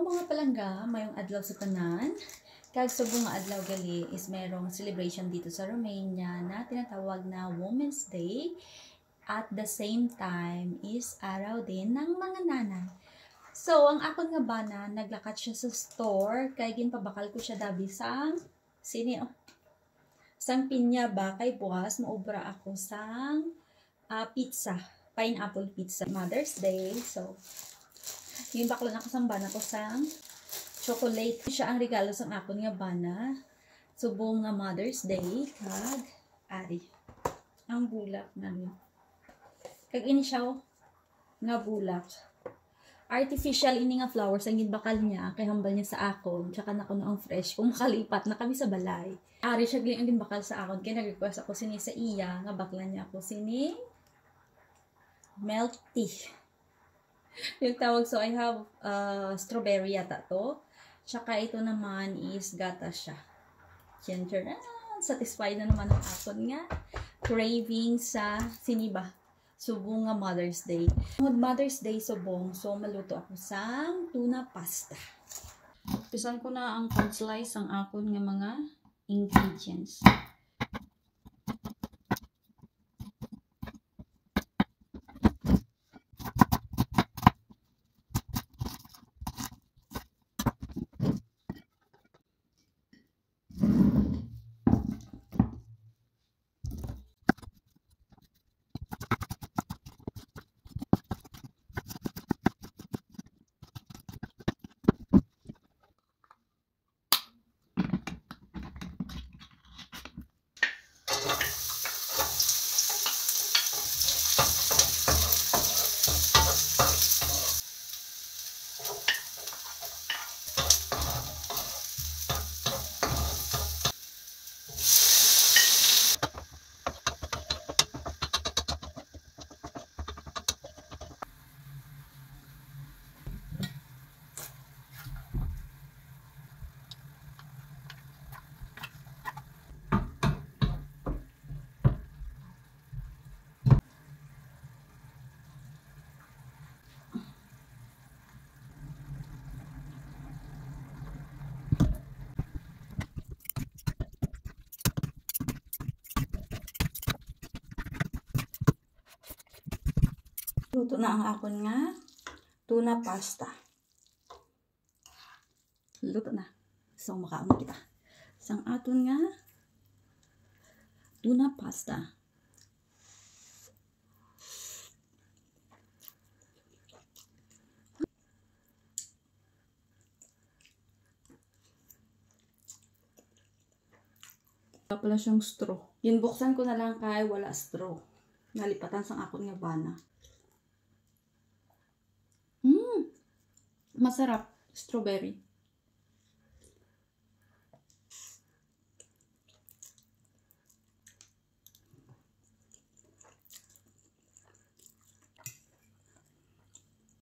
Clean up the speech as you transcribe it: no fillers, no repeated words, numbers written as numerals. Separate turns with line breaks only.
mga palangga, mayong adlaw sa tanan. Kag subong nga adlaw gali is merong celebration dito sa Romania na tinatawag na Women's Day. At the same time is araw din ng mga nanay. So, ang akon nga bana, naglakat siya sa store, kay ginpabakal ko siya dabi sang sang pinya ba kay bukas maubra ako sang pizza, pineapple pizza, Mother's Day. So, yung baklan ako sang bana ko sang chocolate. Siya ang regalo sang akon nga bana. Subong nga Mother's Day, kag ari. Ang bulak na niya. Kag ini siya nga bulak. Artificial ini nga flowers ang ginbakal niya kay hambal niya sa akon, tsaka na kuno ang fresh kung makalipat na kami sa balay. Ari siya gling ang ginbakal sa akon kay nag-request ako sini sa iya nga baklan niya ako sini milk tea. Yung tawag, so I have strawberry yata to. Tsaka ito naman is gata siya. Ginger. Satisfied na naman ang akon nga craving sa siniba. Subong nga Mother's Day. Mother's Day subong, so maluto ako sang tuna pasta. Pisan ko na ang pag-slice ang akon nga mga ingredients. Luto na ang akon nga tuna pasta. Luto na. So, makaon kita. Sang aton nga tuna pasta. Wala pala siyang straw. Buksan ko na lang kay wala straw. Nalipatan sang akon nga bana. Masarap. Strawberry.